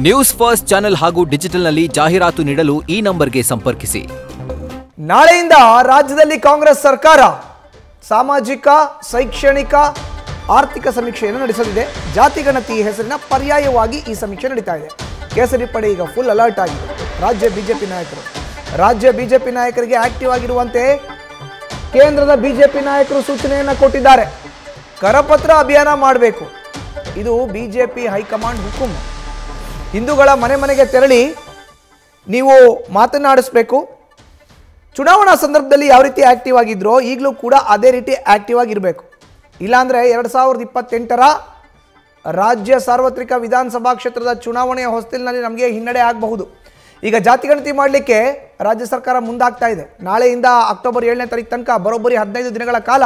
News first channel ಹಾಗೂ ಡಿಜಿಟಲ್ನಲ್ಲಿ ಜಾಹೀರಾತು ನೀಡಲು ಈ ನಂಬರ್ಗೆ ಸಂಪರ್ಕಿಸಿ. ನಾಳೆಯಿಂದ ರಾಜ್ಯದಲ್ಲಿ ಕಾಂಗ್ರೆಸ್ ಸರ್ಕಾರ ಸಾಮಾಜಿಕ, ಶೈಕ್ಷಣಿಕ, ಆರ್ಥಿಕ ಸಮೀಕ್ಷೆಯನ್ನು ನಡೆಸಲಿದೆ. ಜಾತಿ ಗಣತಿ ಹೆಸರಿನ ಪರ್ಯಾಯವಾಗಿ ಈ ಸಮೀಕ್ಷೆ ನಡೀತಾ ಇದೆ. ಕೇಸರಿ ಪಡೆ ಈಗ ಫುಲ್ ಅಲರ್ಟ್ ಆಗಿದೆ. ರಾಜ್ಯ ಬಿಜೆಪಿ ನಾಯಕರಿಗೆ ಆಕ್ಟಿವ್ ಆಗಿರುವಂತೆ ಕೇಂದ್ರದ ಬಿಜೆಪಿ ನಾಯಕರು ಸೂಚನೆಯನ್ನು ಕೊಟ್ಟಿದ್ದಾರೆ. ಕರಪತ್ರ ಅಭಿಯಾನ ಮಾಡಬೇಕು. ಇದು ಬಿಜೆಪಿ ಹೈಕಮಾಂಡ್ ಹುಕುಂ. ಹಿಂದೂಗಳ ಮನೆಗೆ ತೆರಳಿ ನೀವು ಮಾತನಾಡಿಸಬೇಕು. ಚುನಾವಣಾ ಸಂದರ್ಭದಲ್ಲಿ ಯಾವ ರೀತಿ ಆಕ್ಟಿವ್ ಆಗಿದ್ರೋ ಈಗಲೂ ಕೂಡ ಅದೇ ರೀತಿ ಆಕ್ಟಿವ್ ಆಗಿರಬೇಕು. ಇಲ್ಲಾಂದರೆ 2028ರ ರಾಜ್ಯ ಸಾರ್ವತ್ರಿಕ ವಿಧಾನಸಭಾ ಕ್ಷೇತ್ರದ ಚುನಾವಣೆಯ ಹೊಸ್ತಿಲಿನಲ್ಲಿ ನಮಗೆ ಹಿನ್ನಡೆ ಆಗಬಹುದು. ಈಗ ಜಾತಿ ಗಣತಿ ಮಾಡಲಿಕ್ಕೆ ರಾಜ್ಯ ಸರ್ಕಾರ ಮುಂದಾಗ್ತಾ ಇದೆ. ನಾಳೆಯಿಂದ ಅಕ್ಟೋಬರ್ 7ನೇ ತಾರೀಕು ತನಕ ಬರೋಬ್ಬರಿ 15 ದಿನಗಳ ಕಾಲ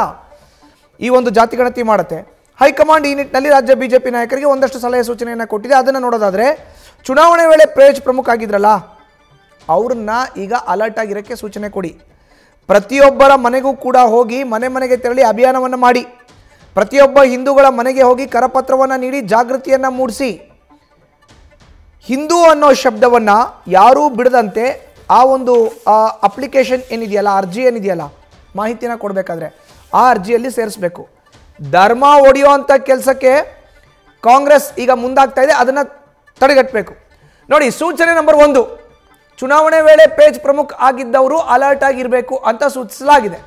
ಈ ಒಂದು ಜಾತಿ ಗಣತಿ ಮಾಡುತ್ತೆ. ಹೈಕಮಾಂಡ್ ಈ ನಿಟ್ಟಿನಲ್ಲಿ ರಾಜ್ಯ ಬಿಜೆಪಿ ನಾಯಕರಿಗೆ ಒಂದಷ್ಟು ಸಲಹೆ ಸೂಚನೆಯನ್ನು ಕೊಟ್ಟಿದೆ. ಅದನ್ನು ನೋಡೋದಾದರೆ ಚುನಾವಣೆ ವೇಳೆ ಪೇಜ್ ಪ್ರಮುಖ ಆಗಿದ್ರಲ್ಲ ಅವ್ರನ್ನ ಈಗ ಅಲರ್ಟ್ ಆಗಿರೋಕ್ಕೆ ಸೂಚನೆ ಕೊಡಿ. ಪ್ರತಿಯೊಬ್ಬರ ಮನೆಗೂ ಕೂಡ ಹೋಗಿ ಮನೆಗೆ ತೆರಳಿ ಅಭಿಯಾನವನ್ನು ಮಾಡಿ. ಪ್ರತಿಯೊಬ್ಬ ಹಿಂದೂಗಳ ಮನೆಗೆ ಹೋಗಿ ಕರಪತ್ರವನ್ನು ನೀಡಿ ಜಾಗೃತಿಯನ್ನು ಮೂಡಿಸಿ. ಹಿಂದೂ ಅನ್ನೋ ಶಬ್ದವನ್ನು ಯಾರೂ ಬಿಡದಂತೆ ಆ ಒಂದು ಅಪ್ಲಿಕೇಶನ್ ಏನಿದೆಯಲ್ಲ, ಅರ್ಜಿ ಏನಿದೆಯಲ್ಲ, ಮಾಹಿತಿನ ಕೊಡಬೇಕಾದ್ರೆ ಆ ಅರ್ಜಿಯಲ್ಲಿ ಸೇರಿಸಬೇಕು. ಧರ್ಮ ಒಡೆಯುವಂಥ ಕೆಲಸಕ್ಕೆ ಕಾಂಗ್ರೆಸ್ ಈಗ ಮುಂದಾಗ್ತಾ ಇದೆ. ಅದನ್ನು ತಡೆಗಟ್ಟಬೇಕು. ನೋಡಿ, ಸೂಚನೆ ನಂಬರ್ 1, ಚುನಾವಣೆ ವೇಳೆ ಪೇಜ್ ಪ್ರಮುಖ ಆಗಿದ್ದವರು ಅಲರ್ಟ್ ಆಗಿರಬೇಕು ಅಂತ ಸೂಚಿಸಲಾಗಿದೆ.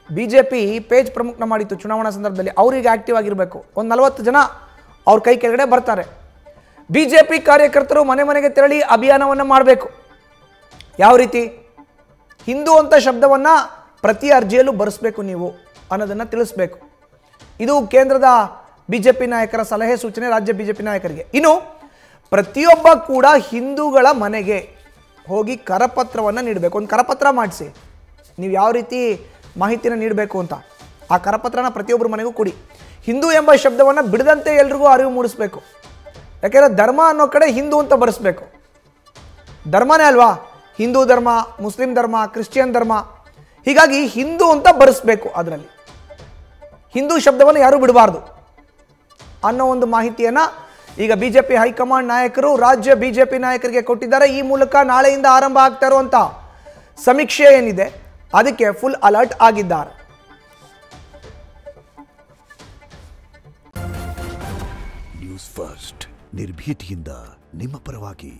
ಬಿಜೆಪಿ ಪೇಜ್ ಪ್ರಮುಖನ ಮಾಡಿತ್ತು ಚುನಾವಣಾ ಸಂದರ್ಭದಲ್ಲಿ. ಅವರಿಗೆ ಆಕ್ಟಿವ್ ಆಗಿರಬೇಕು. ಒಂದು 40 ಜನ ಅವ್ರ ಕೈ ಕೆಳಗಡೆ ಬರ್ತಾರೆ. ಬಿಜೆಪಿ ಕಾರ್ಯಕರ್ತರು ಮನೆಗೆ ತೆರಳಿ ಅಭಿಯಾನವನ್ನು ಮಾಡಬೇಕು. ಯಾವ ರೀತಿ? ಹಿಂದೂ ಅಂತ ಶಬ್ದವನ್ನು ಪ್ರತಿ ಅರ್ಜಿಯಲ್ಲೂ ಬರೆಸಬೇಕು ನೀವು ಅನ್ನೋದನ್ನು ತಿಳಿಸ್ಬೇಕು. ಇದು ಕೇಂದ್ರದ ಬಿಜೆಪಿ ನಾಯಕರ ಸಲಹೆ ಸೂಚನೆ ರಾಜ್ಯ ಬಿಜೆಪಿ ನಾಯಕರಿಗೆ. ಇನ್ನು ಪ್ರತಿಯೊಬ್ಬ ಕೂಡ ಹಿಂದೂಗಳ ಮನೆಗೆ ಹೋಗಿ ಕರಪತ್ರವನ್ನು ನೀಡಬೇಕು. ಒಂದು ಕರಪತ್ರ ಮಾಡಿಸಿ, ನೀವು ಯಾವ ರೀತಿ ಮಾಹಿತಿನ ನೀಡಬೇಕು ಅಂತ ಆ ಕರಪತ್ರನ ಪ್ರತಿಯೊಬ್ಬರ ಮನೆಗೂ ಕೊಡಿ. ಹಿಂದೂ ಎಂಬ ಶಬ್ದವನ್ನು ಬಿಡದಂತೆ ಎಲ್ರಿಗೂ ಅರಿವು ಮೂಡಿಸ್ಬೇಕು. ಯಾಕೆಂದರೆ ಧರ್ಮ ಅನ್ನೋ ಕಡೆ ಹಿಂದೂ ಅಂತ ಬರೆಸ್ಬೇಕು. ಧರ್ಮನೇ ಅಲ್ವಾ, ಹಿಂದೂ ಧರ್ಮ, ಮುಸ್ಲಿಂ ಧರ್ಮ, ಕ್ರಿಶ್ಚಿಯನ್ ಧರ್ಮ. ಹೀಗಾಗಿ ಹಿಂದೂ ಅಂತ ಬರೆಸ್ಬೇಕು. ಅದರಲ್ಲಿ ಹಿಂದೂ ಶಬ್ದವನ್ನು ಯಾರೂ ಬಿಡಬಾರ್ದು ಅನ್ನೋ ಒಂದು ಮಾಹಿತಿಯನ್ನು ಈಗ ಬಿಜೆಪಿ ಹೈಕಮಾಂಡ್ ನಾಯಕರು ರಾಜ್ಯ ಬಿಜೆಪಿ ನಾಯಕರಿಗೆ ಕೊಟ್ಟಿದ್ದಾರೆ. ಈ ಮೂಲಕ ನಾಳೆಯಿಂದ ಆರಂಭ ಆಗ್ತಾ ಇರುವಂಥ ಸಮೀಕ್ಷೆ ಏನಿದೆ ಅದಕ್ಕೆ ಫುಲ್ ಅಲರ್ಟ್ ಆಗಿದ್ದಾರೆ. ನ್ಯೂಸ್ ಫಸ್ಟ್ ನಿರ್ಭೀತಿಯಿಂದ ನಿಮ್ಮ ಪರವಾಗಿ.